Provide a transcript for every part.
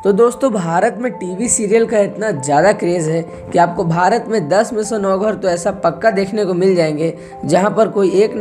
तो दोस्तों भारत में टीवी सीरियल का इतना ज़्यादा क्रेज़ है कि आपको भारत में 10 में से 9 घर तो ऐसा पक्का देखने को मिल जाएंगे जहां पर कोई एक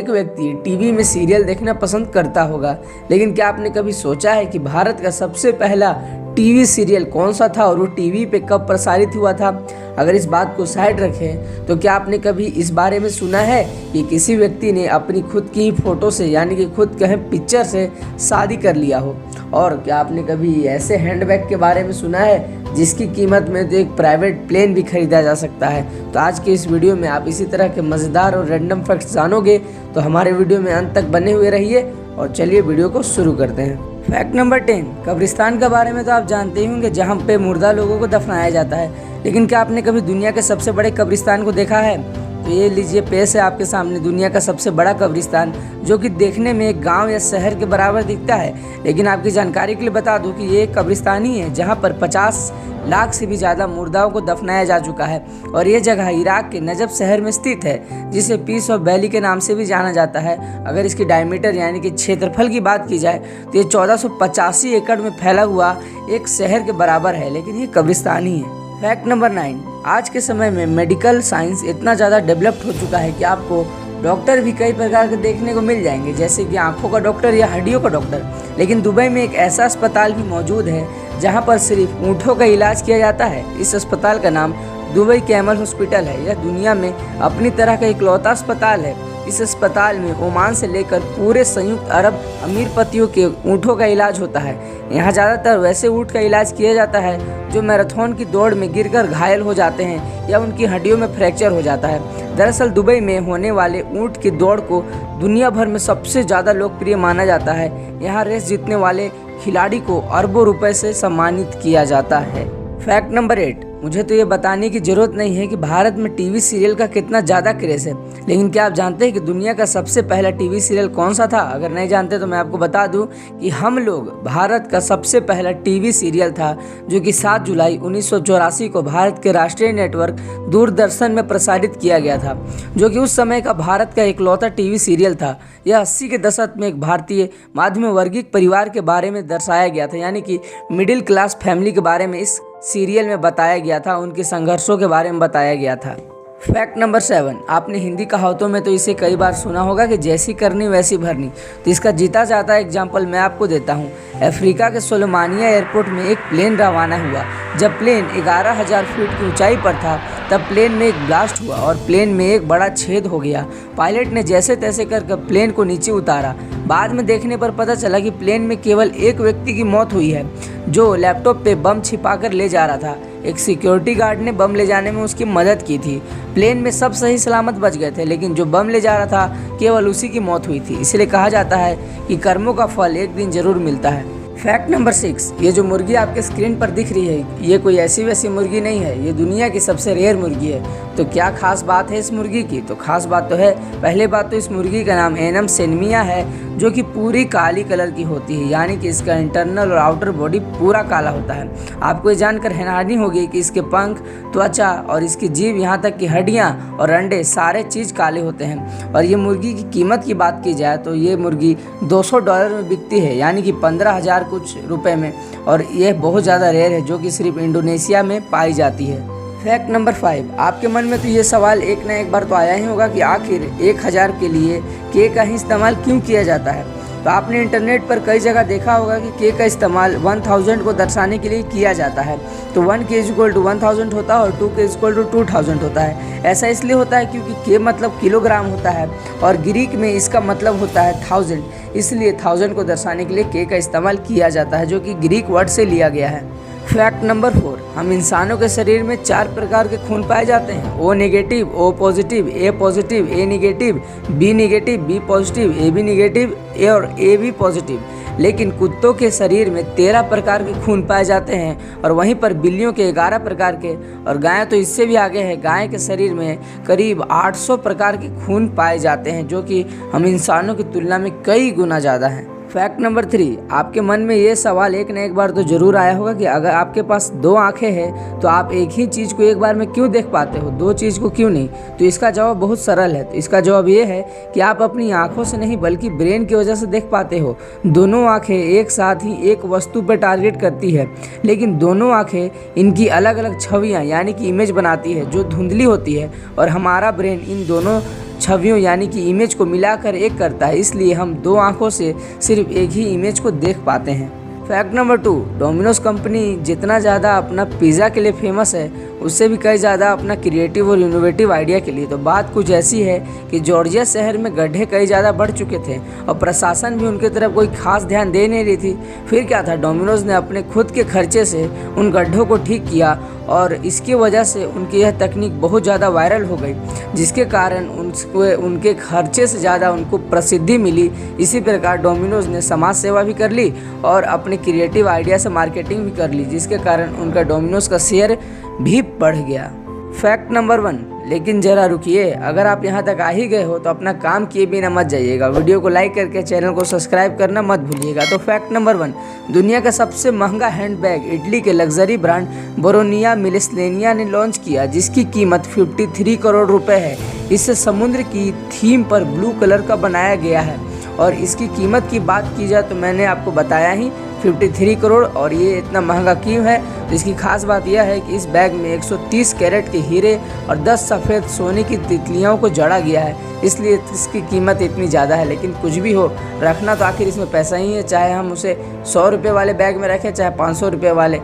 व्यक्ति टीवी में सीरियल देखना पसंद करता होगा। लेकिन क्या आपने कभी सोचा है कि भारत का सबसे पहला टीवी सीरियल कौन सा था और वो टीवी पे कब प्रसारित हुआ था? अगर इस बात को साइड रखें तो क्या आपने कभी इस बारे में सुना है कि किसी व्यक्ति ने अपनी खुद की फ़ोटो से यानी कि खुद कहें पिक्चर से शादी कर लिया हो? और क्या आपने कभी ऐसे हैंडबैग के बारे में सुना है जिसकी कीमत में तो एक प्राइवेट प्लेन भी खरीदा जा सकता है? तो आज के इस वीडियो में आप इसी तरह के मज़ेदार और रैंडम फैक्ट्स जानोगे, तो हमारे वीडियो में अंत तक बने हुए रहिए और चलिए वीडियो को शुरू करते हैं। फैक्ट नंबर 10, कब्रिस्तान के बारे में तो आप जानते ही होंगे जहाँ पे मुर्दा लोगों को दफनाया जाता है। लेकिन क्या आपने कभी दुनिया के सबसे बड़े कब्रिस्तान को देखा है? तो ये लीजिए, पेश है आपके सामने दुनिया का सबसे बड़ा कब्रिस्तान, जो कि देखने में एक गांव या शहर के बराबर दिखता है। लेकिन आपकी जानकारी के लिए बता दूं कि ये एक कब्रिस्तान ही है जहां पर 50 लाख से भी ज़्यादा मुर्दाओं को दफनाया जा चुका है। और ये जगह इराक के नजफ शहर में स्थित है, जिसे पीस ऑफ वैली के नाम से भी जाना जाता है। अगर इसकी डायमीटर यानी कि क्षेत्रफल की बात की जाए तो ये 1485 एकड़ में फैला हुआ एक शहर के बराबर है, लेकिन ये कब्रिस्तान ही है। फैक्ट नंबर 9, आज के समय में मेडिकल साइंस इतना ज़्यादा डेवलप्ड हो चुका है कि आपको डॉक्टर भी कई प्रकार के देखने को मिल जाएंगे, जैसे कि आंखों का डॉक्टर या हड्डियों का डॉक्टर। लेकिन दुबई में एक ऐसा अस्पताल भी मौजूद है जहां पर सिर्फ ऊँटों का इलाज किया जाता है। इस अस्पताल का नाम दुबई कैमल हॉस्पिटल है। यह दुनिया में अपनी तरह का इकलौता अस्पताल है। इस अस्पताल में ओमान से लेकर पूरे संयुक्त अरब अमीरपतियों के ऊँटों का इलाज होता है। यहाँ ज़्यादातर वैसे ऊँट का इलाज किया जाता है जो मैराथन की दौड़ में गिरकर घायल हो जाते हैं या उनकी हड्डियों में फ्रैक्चर हो जाता है। दरअसल दुबई में होने वाले ऊँट की दौड़ को दुनिया भर में सबसे ज़्यादा लोकप्रिय माना जाता है। यहाँ रेस जीतने वाले खिलाड़ी को अरबों रुपए से सम्मानित किया जाता है। फैक्ट नंबर 8, मुझे तो ये बताने की ज़रूरत नहीं है कि भारत में टीवी सीरियल का कितना ज़्यादा क्रेज़ है। लेकिन क्या आप जानते हैं कि दुनिया का सबसे पहला टीवी सीरियल कौन सा था? अगर नहीं जानते तो मैं आपको बता दूं कि हम लोग भारत का सबसे पहला टीवी सीरियल था जो कि 7 जुलाई 1984 को भारत के राष्ट्रीय नेटवर्क दूरदर्शन में प्रसारित किया गया था, जो कि उस समय का भारत का इकलौता टीवी सीरियल था। यह 80 के दशक में एक भारतीय मध्यम वर्गीय परिवार के बारे में दर्शाया गया था, यानी कि मिडिल क्लास फैमिली के बारे में इस सीरियल में बताया गया था, उनके संघर्षों के बारे में बताया गया था। फैक्ट नंबर 7, आपने हिंदी कहावतों में तो इसे कई बार सुना होगा कि जैसी करनी वैसी भरनी। तो इसका जीता जाता एग्जाम्पल मैं आपको देता हूँ। अफ्रीका के सोलोमानिया एयरपोर्ट में एक प्लेन रवाना हुआ। जब प्लेन 11,000 फीट की ऊंचाई पर था तब प्लेन में एक ब्लास्ट हुआ और प्लेन में एक बड़ा छेद हो गया। पायलट ने जैसे तैसे कर प्लेन को नीचे उतारा। बाद में देखने पर पता चला कि प्लेन में केवल एक व्यक्ति की मौत हुई है, जो लैपटॉप पे बम छिपाकर ले जा रहा था। एक सिक्योरिटी गार्ड ने बम ले जाने में उसकी मदद की थी। प्लेन में सब सही सलामत बच गए थे, लेकिन जो बम ले जा रहा था केवल उसी की मौत हुई थी। इसलिए कहा जाता है कि कर्मों का फल एक दिन जरूर मिलता है। फैक्ट नंबर 6, ये जो मुर्गी आपके स्क्रीन पर दिख रही है ये कोई ऐसी वैसी मुर्गी नहीं है, ये दुनिया की सबसे रेयर मुर्गी है। तो क्या खास बात है इस मुर्गी की? तो खास बात तो है, पहले बात तो इस मुर्गी का नाम एनम सेनमिया है, जो कि पूरी काली कलर की होती है, यानी कि इसका इंटरनल और आउटर बॉडी पूरा काला होता है। आपको ये जानकर हैरानी होगी कि इसके पंख, त्वचा और इसकी जीभ, यहाँ तक कि हड्डियाँ और अंडे सारे चीज़ काले होते हैं। और ये मुर्गी की कीमत की बात की जाए तो ये मुर्गी $200 में बिकती है, यानी कि 15,000 कुछ रुपए में। और यह बहुत ज़्यादा रेयर है, जो कि सिर्फ इंडोनेशिया में पाई जाती है। फैक्ट नंबर 5, आपके मन में तो ये सवाल एक न एक बार तो आया ही होगा कि आखिर 1000 के लिए के का ही इस्तेमाल क्यों किया जाता है? तो आपने इंटरनेट पर कई जगह देखा होगा कि के का इस्तेमाल 1000 को दर्शाने के लिए किया जाता है। तो 1 के = 1000 होता है और 2 के = 2000 होता है। ऐसा इसलिए होता है क्योंकि के मतलब किलोग्राम होता है और ग्रीक में इसका मतलब होता है 1000, इसलिए 1000 को दर्शाने के लिए के का इस्तेमाल किया जाता है, जो कि ग्रीक वर्ड से लिया गया है। फैक्ट नंबर 4, हम इंसानों के शरीर में 4 प्रकार के खून पाए जाते हैं। O negative, O positive, A positive, A negative, B negative, B positive, A B negative और ए बी पॉजिटिव। लेकिन कुत्तों के शरीर में 13 प्रकार के खून पाए जाते हैं और वहीं पर बिल्लियों के 11 प्रकार के, और गाय तो इससे भी आगे है। गाय के शरीर में करीब 800 प्रकार के खून पाए जाते हैं, जो कि हम इंसानों की तुलना में कई गुना ज़्यादा हैं। फैक्ट नंबर 3, आपके मन में ये सवाल एक न एक बार तो जरूर आया होगा कि अगर आपके पास 2 आंखें हैं तो आप एक ही चीज़ को एक बार में क्यों देख पाते हो, 2 चीज़ को क्यों नहीं। तो इसका जवाब बहुत सरल है। तो इसका जवाब ये है कि आप अपनी आंखों से नहीं बल्कि ब्रेन की वजह से देख पाते हो। दोनों आंखें एक साथ ही एक वस्तु पर टारगेट करती है, लेकिन दोनों आंखें इनकी अलग अलग छवियाँ यानी कि इमेज बनाती है जो धुंधली होती है, और हमारा ब्रेन इन दोनों छवियों यानी कि इमेज को मिलाकर एक करता है। इसलिए हम 2 आंखों से सिर्फ एक ही इमेज को देख पाते हैं। फैक्ट नंबर 2, डोमिनोज कंपनी जितना ज़्यादा अपना पिज़्ज़ा के लिए फेमस है उससे भी कई ज़्यादा अपना क्रिएटिव और इनोवेटिव आइडिया के लिए। तो बात कुछ ऐसी है कि जॉर्जिया शहर में गड्ढे कई ज़्यादा बढ़ चुके थे और प्रशासन भी उनकी तरफ कोई खास ध्यान दे नहीं रही थी। फिर क्या था, डोमिनोज ने अपने खुद के खर्चे से उन गड्ढों को ठीक किया और इसकी वजह से उनकी यह तकनीक बहुत ज़्यादा वायरल हो गई, जिसके कारण उनके खर्चे से ज़्यादा उनको प्रसिद्धि मिली। इसी प्रकार डोमिनोज ने समाज सेवा भी कर ली और अपने क्रिएटिव आइडिया से मार्केटिंग भी कर ली, जिसके कारण उनका डोमिनोज का शेयर भी बढ़ गया। फैक्ट नंबर 1, लेकिन ज़रा रुकिए, अगर आप यहाँ तक आ ही गए हो तो अपना काम किए बिना मत जाइएगा। वीडियो को लाइक करके चैनल को सब्सक्राइब करना मत भूलिएगा। तो फैक्ट नंबर 1, दुनिया का सबसे महंगा हैंडबैग इटली के लग्जरी ब्रांड बोरोनिया मिलेस्टेनिया ने लॉन्च किया, जिसकी कीमत 53 करोड़ रुपए है। इसे समुद्र की थीम पर ब्लू कलर का बनाया गया है और इसकी कीमत की बात की जाए तो मैंने आपको बताया ही 53 करोड़। और ये इतना महंगा क्यों है, तो इसकी खास बात यह है कि इस बैग में 130 कैरेट के हीरे और 10 सफ़ेद सोने की तितलियों को जड़ा गया है, इसलिए इसकी कीमत इतनी ज़्यादा है। लेकिन कुछ भी हो, रखना तो आखिर इसमें पैसा ही है, चाहे हम उसे 100 रुपये वाले बैग में रखें चाहे 500 रुपये वाले।